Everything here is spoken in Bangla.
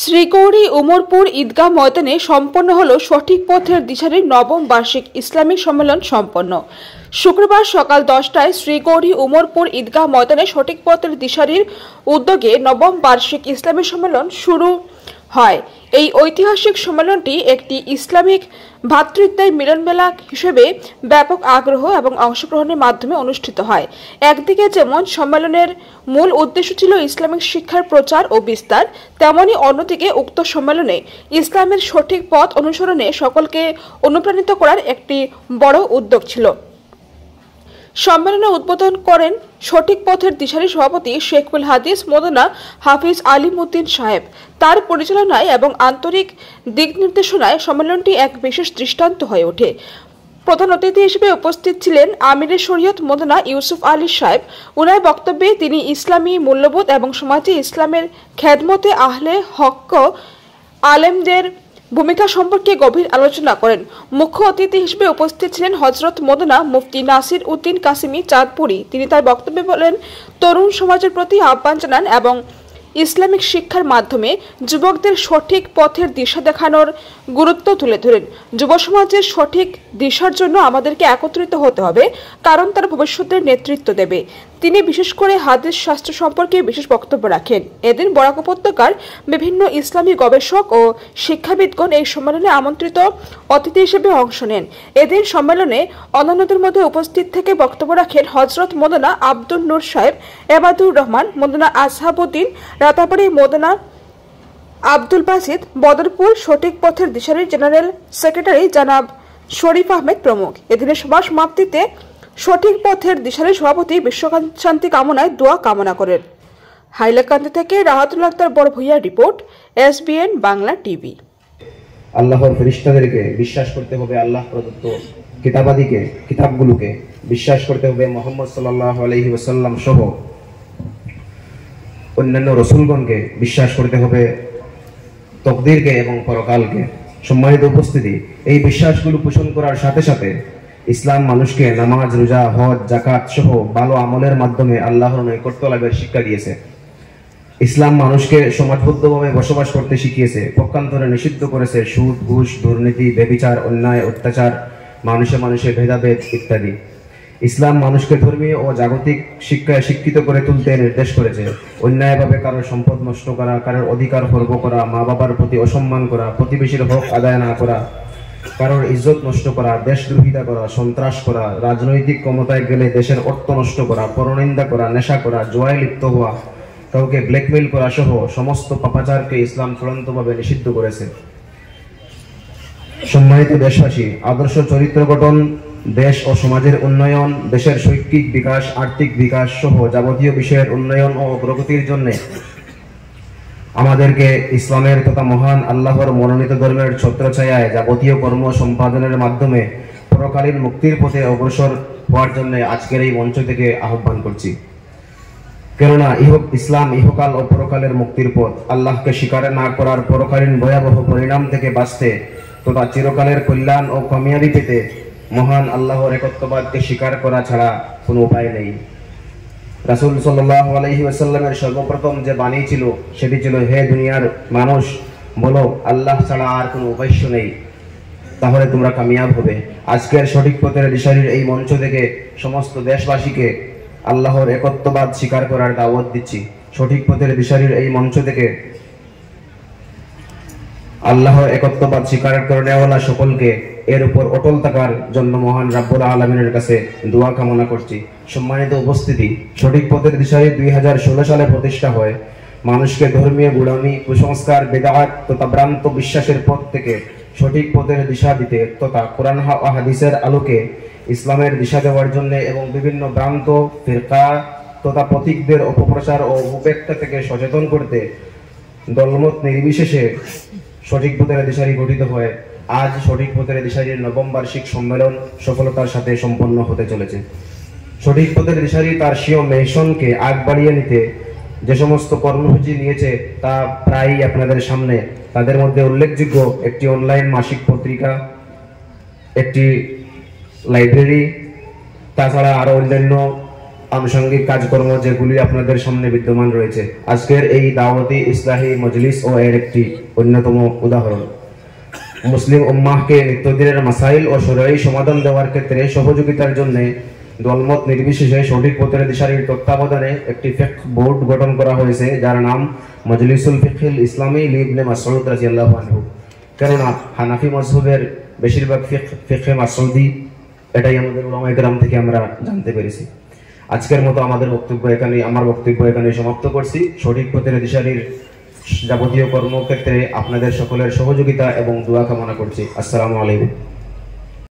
শ্রীগৌরী উমরপুর ঈদগাহ ময়দানে সম্পন্ন হলো সঠিক পথের দিশারির নবম বার্ষিক ইসলামিক সম্মেলন সম্পন্ন। শুক্রবার সকাল 10টায় শ্রীগৌরী উমরপুর ঈদগাহ ময়দানে সঠিক পথের দিশারির উদ্যোগে নবম বার্ষিক ইসলামিক সম্মেলন শুরু হয়। এই ঐতিহাসিক সম্মেলনটি একটি ইসলামিক ভ্রাতৃত্বের মিলনমেলা হিসেবে ব্যাপক আগ্রহ এবং অংশগ্রহণের মাধ্যমে অনুষ্ঠিত হয়। একদিকে যেমন সম্মেলনের মূল উদ্দেশ্য ছিল ইসলামিক শিক্ষার প্রচার ও বিস্তার, তেমনি অন্যদিকে উক্ত সম্মেলনে ইসলামের সঠিক পথ অনুসরণে সকলকে অনুপ্রাণিত করার একটি বড় উদ্যোগ ছিল। সম্মেলনে উদ্বোধন করেন সঠিক পথের দিশারি সভাপতি শেখুল হাদিস মৌলানা হাফিজ আলিমউদ্দিন সাহেব। তার পরিচালনায় এবং আন্তরিক দিক নির্দেশনায় সম্মেলনটি এক বিশেষ দৃষ্টান্ত হয়ে ওঠে। প্রধান অতিথি হিসেবে উপস্থিত ছিলেন আমিরে শরীয়ত মৌলানা ইউসুফ আলী সাহেব। উনার বক্তব্যে তিনি ইসলামী মূল্যবোধ এবং সমাজে ইসলামের খেদমতে আহলে হক আলেমদের ভূমিকা সম্পর্কে গভীর আলোচনা করেন। মুখ্য অতিথি হিসেবে উপস্থিত ছিলেন হযরত মৌলানা মুফতি নাসির উদ্দিন কাসিমি চাঁদপুরি। তিনি তার বক্তব্যে বলেন, তরুণ সমাজের প্রতি আহ্বান জানান এবং ইসলামিক শিক্ষার মাধ্যমে যুবকদের সঠিক পথের দিশা দেখানোর গুরুত্ব তুলে ধরেন। যুব সমাজের সঠিক দিশার জন্য আমাদেরকে একত্রিত হতে হবে, কারণ তারা ভবিষ্যতের নেতৃত্ব দেবে। তিনি বিশেষ করে হাদিস শাস্ত্র সম্পর্কে বিশেষ বক্তব্য রাখেন। এদিন বরাক উপত্যকার বিভিন্ন ইসলামী গবেষক ও শিক্ষাবিদগণ এই সম্মেলনে আমন্ত্রিত অতিথি হিসেবে অংশ নেন। এদিন সম্মেলনে অন্যান্যদের মধ্যে উপস্থিত থেকে বক্তব্য রাখেন হযরত মৌলানা আব্দুল নূর সাহেব, এবাদুর রহমান, মৌলানা আসহাবউদ্দিন রাতাবাড়ি, মৌলানা আব্দুল বাসিত বদরপুর, সঠিক পথের দিশারির জেনারেল সেক্রেটারি জনাব শরীফ আহমেদ প্রমুখ। এদিনের সভা সমাপ্তিতে সঠিক পথের দিশারির সভাপতি বিশ্ব শান্তি কামনায় দোয়া কামনা করেন। হাইলাকান্দি থেকে রাহাতুল আক্তার বড় ভূঁইয়ার রিপোর্ট, SBN বাংলা টিভি। আল্লাহর ফেরেশতাদেরকে বিশ্বাস করতে হবে, আল্লাহ প্রদত্ত কিতাবগুলোকে বিশ্বাস করতে হবে, মুহাম্মদ সাল্লাল্লাহু আলাইহি ওয়াসাল্লাম সহ অন্যান্য রসুলগণকে বিশ্বাস করতে হবে, তকদিরকে এবং পরকালকে। সম্মানিত উপস্থিতি, এই বিশ্বাসগুলো পোষণ করার সাথে সাথে ইসলাম মানুষকে নামাজ, রোজা, হজ, যাকাত সহ ভালো আমলের মাধ্যমে আল্লাহর নৈকট্য লাভের শিক্ষা দিয়েছে। ইসলাম মানুষকে সমাজবদ্ধভাবে বসবাস করতে শিখিয়েছে, পক্ষান্তরে নিষিদ্ধ করেছে সুদ, ঘুষ, দুর্নীতি, ব্যভিচার, অন্যায়, অত্যাচার, মানুষে মানুষে ভেদাভেদ ইত্যাদি। ইসলাম মানুষকে ধর্মীয় ও জাগতিক শিক্ষায় শিক্ষিত করে তুলতে নির্দেশ করেছে। অন্যায়ভাবে কারোর সম্পদ নষ্ট করা, কারোর অধিকার খর্ব করা, মা বাবার প্রতি অসম্মান করা, প্রতিবেশীর হক আদায় না করা, কারোর ইজ্জত নষ্ট করা, দেশদ্রোহিতা করা, সন্ত্রাস করা, রাজনৈতিক ক্ষমতায় গেলে দেশের অর্থ নষ্ট করা, পরনিন্দা করা, নেশা করা, জুয়ায় লিপ্ত হওয়া, কাউকে ব্ল্যাকমেইল করা সহ সমস্ত পাপাচারকে ইসলাম চূড়ান্তভাবে নিষিদ্ধ করেছে। সম্মানিত দেশবাসী, আদর্শ চরিত্র গঠন, দেশ ও সমাজের উন্নয়ন, দেশের শৈক্ষিক বিকাশ, আর্থিক বিকাশ সহ যাবতীয় বিষয়ের উন্নয়ন ও অগ্রগতির জন্য আমাদেরকে ইসলামের তথা মহান আল্লাহর মনোনীত ধর্মের ছত্রছায়ায় যাবতীয় কর্ম সম্পাদনের মাধ্যমে পরকালীন মুক্তির পথে অগ্রসর হওয়ার জন্য আজকের এই মঞ্চ থেকে আহ্বান করছি। কেননা ইসলাম ইহকাল ও পরকালের মুক্তির পথ। আল্লাহকে স্বীকার না করার পরকালীন ভয়াবহ পরিণাম থেকে বাঁচতে তথা চিরকালের কল্যাণ ও কামিয়াবি পেতে মহান আল্লাহর একত্ববাদকে স্বীকার করা ছাড়া কোনো উপায় নেই। রাসূল সাল্লাল্লাহু আলাইহি ওয়াসাল্লামের সর্বপ্রথম যে বাণী ছিল সেটি ছিল, হে দুনিয়ার মানুষ, বলো আল্লাহ ছাড়া আর কোনো উপাস্য নেই, তাহলে তোমরা কামিয়াব হবে। আজকের সঠিক পথের দিশারির এই মঞ্চ থেকে সমস্ত দেশবাসীকে আল্লাহর একত্ববাদ স্বীকার করার দাওয়াত দিচ্ছি। সঠিক পথের দিশারির এই মঞ্চ থেকে আল্লাহর একত্ববাদ স্বীকার করে নেওয়ালা সকলকে এর উপর অটল থাকার জন্য মহান রাব্বুল আলামিনের কাছে দোয়া কামনা করছি। সম্মানিত উপস্থিতি, সঠিক পথের দিশারি 2016 সালে প্রতিষ্ঠা হয়। মানুষকে ধর্মীয় গুড়ামি, কুসংস্কার, বেদাত তথা ভ্রান্ত বিশ্বাসের পথ থেকে সঠিক পথের দিশা দিতে তথা কোরআন ও হাদিসের আলোকে ইসলামের দিশা দেওয়ার জন্য এবং বিভিন্ন ভ্রান্ত ফিরকা তথা প্রতীকদের অপপ্রচার ও উপেক্ষা থেকে সচেতন করতে দলমত নির্বিশেষে সঠিক পথের দিশারি গঠিত হয়। আজ সঠিক পথের দিশারির নবম বার্ষিক সম্মেলন সফলতার সাথে সম্পন্ন হতে চলেছে। সঠিক পথের দিশারি তার স্বীয় মিশনকে আগ বাড়িয়ে নিতে যে সমস্ত কর্মসূচি নিয়েছে তা প্রায়ই আপনাদের সামনে। তাদের মধ্যে উল্লেখযোগ্য একটি অনলাইন মাসিক পত্রিকা, একটি লাইব্রেরি, তাছাড়া আরো অন্যান্য আনুষঙ্গিক কাজকর্ম যেগুলি আপনাদের সামনে বিদ্যমান রয়েছে। আজকের এই দাওয়াতি ইসলাহি মজলিস ও এর একটি অন্যতম উদাহরণ। মুসলিম উম্মাহকে নিত্যদিনের মাসাইল ও শরঈ সমাধান দেওয়ার ক্ষেত্রে সহযোগিতার জন্য দলমত নির্বিশেষে সঠিক পথের দিশারির তত্ত্বাবধানে একটি ফিকহ বোর্ড গঠন করা হয়েছে, যার নাম মজলিসুল ফিকহিল ইসলামী লিবনে মাসউদ রাদিয়াল্লাহু আনহু। কেননা হানাফি মযহবের বেশিরভাগ ফিকহে মাসউদি, এটাই আমাদের উলামায়ে কেরাম থেকে আমরা জানতে পেরেছি। আজকের মতো আমার বক্তব্য এখানে সমাপ্ত করছি। সঠিক পথের দিশারির যাবতীয় কর্মক্ষেত্রে আপনাদের সকলের সহযোগিতা এবং দোয়া কামনা করছি। আসসালামু আলাইকুম।